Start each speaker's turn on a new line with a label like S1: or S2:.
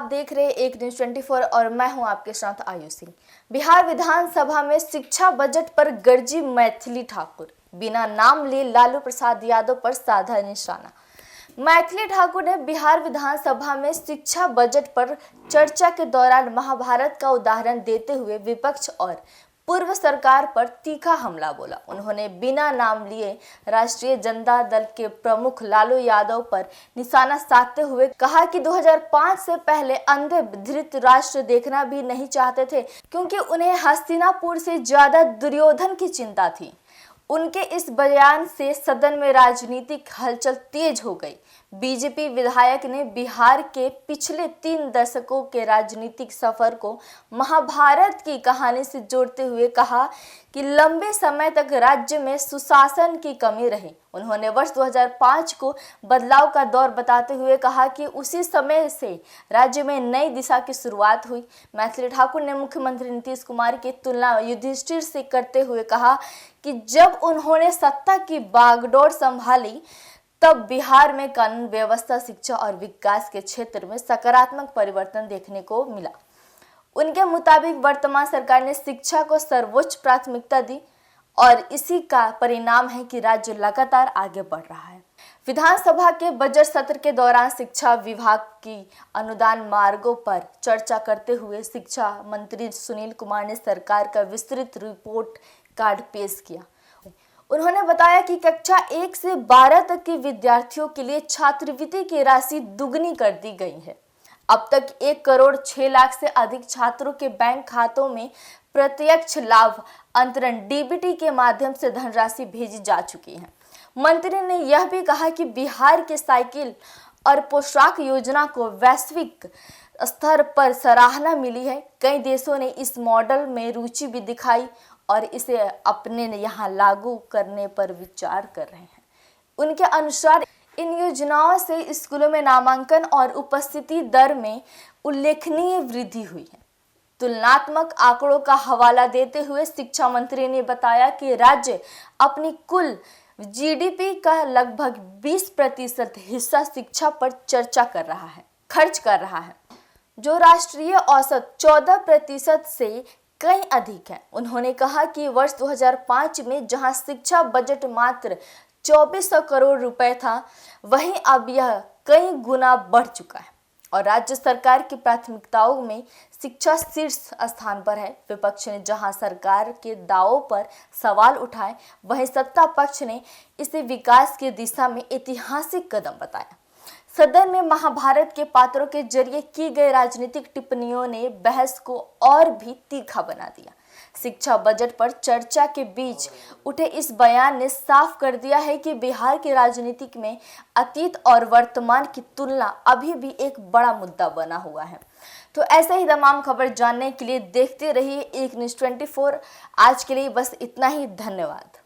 S1: देख रहे एक न्यूज 24 और मैं हूं आपके साथ आयु सिंह। बिहार विधानसभा में शिक्षा बजट पर गर्जी मैथिली ठाकुर, बिना नाम लिए लालू प्रसाद यादव पर साधा निशाना। मैथिली ठाकुर ने बिहार विधानसभा में शिक्षा बजट पर चर्चा के दौरान महाभारत का उदाहरण देते हुए विपक्ष और पूर्व सरकार पर तीखा हमला बोला। उन्होंने बिना नाम लिए राष्ट्रीय जनता दल के प्रमुख लालू यादव पर निशाना साधते हुए कहा कि 2005 से पहले अंधे धृतराष्ट्र देखना भी नहीं चाहते थे, क्योंकि उन्हें हस्तिनापुर से ज्यादा दुर्योधन की चिंता थी। उनके इस बयान से सदन में राजनीतिक हलचल तेज हो गई। बीजेपी विधायक ने बिहार के पिछले 3 दशकों के राजनीतिक सफर को महाभारत की कहानी से जोड़ते हुए कहा कि लंबे समय तक राज्य में सुशासन की कमी रही। उन्होंने वर्ष 2005 को बदलाव का दौर बताते हुए कहा कि उसी समय से राज्य में नई दिशा की शुरुआत हुई। मैथिली ठाकुर ने मुख्यमंत्री नीतीश कुमार की तुलना युधिष्ठिर से करते हुए कहा कि जब उन्होंने सत्ता की बागडोर संभाली तब बिहार में कानून व्यवस्था, शिक्षा और विकास के क्षेत्र में सकारात्मक परिवर्तन देखने को मिला। उनके मुताबिक वर्तमान सरकार ने शिक्षा को सर्वोच्च प्राथमिकता दी और इसी का परिणाम है कि राज्य लगातार आगे बढ़ रहा है। विधानसभा के बजट सत्र के दौरान शिक्षा विभाग की अनुदान मार्गों पर चर्चा करते हुए शिक्षा मंत्री सुनील कुमार ने सरकार का विस्तृत रिपोर्ट कार्ड पेश किया। उन्होंने बताया कि कक्षा 1 से 12 तक के विद्यार्थियों के लिए छात्रवृत्ति की राशि दुगनी कर दी गई है। अब तक 1 करोड़ 6 लाख से अधिक छात्रों के बैंक खातों में प्रत्यक्ष लाभ अंतरण डीबीटी के माध्यम से धनराशि भेजी जा चुकी है। मंत्री ने यह भी कहा कि बिहार के साइकिल और पोशाक योजना को वैश्विक स्तर पर सराहना मिली है। कई देशों ने इस मॉडल में रुचि भी दिखाई और इसे अपने यहाँ लागू करने पर विचार कर रहे हैं। उनके अनुसार इन योजनाओं से स्कूलों में नामांकन और उपस्थिति दर में उल्लेखनीय वृद्धि हुई है। तुलनात्मक आंकड़ों का हवाला देते हुए शिक्षा मंत्री ने बताया कि राज्य अपनी कुल जीडीपी का लगभग 20% हिस्सा शिक्षा पर खर्च कर रहा है, जो राष्ट्रीय औसत 14% से कई अधिक है। उन्होंने कहा कि वर्ष 2005 में जहां शिक्षा बजट मात्र 2400 करोड़ रुपए था, वहीं अब यह कई गुना बढ़ चुका है और राज्य सरकार की प्राथमिकताओं में शिक्षा शीर्ष स्थान पर है। विपक्ष ने जहां सरकार के दावों पर सवाल उठाए, वहीं सत्ता पक्ष ने इसे विकास की दिशा में ऐतिहासिक कदम बताया। सदन में महाभारत के पात्रों के जरिए की गई राजनीतिक टिप्पणियों ने बहस को और भी तीखा बना दिया। शिक्षा बजट पर चर्चा के बीच उठे इस बयान ने साफ कर दिया है कि बिहार की राजनीति में अतीत और वर्तमान की तुलना अभी भी एक बड़ा मुद्दा बना हुआ है। तो ऐसे ही तमाम खबर जानने के लिए देखते रहिए एक न्यूज 24। आज के लिए बस इतना ही। धन्यवाद।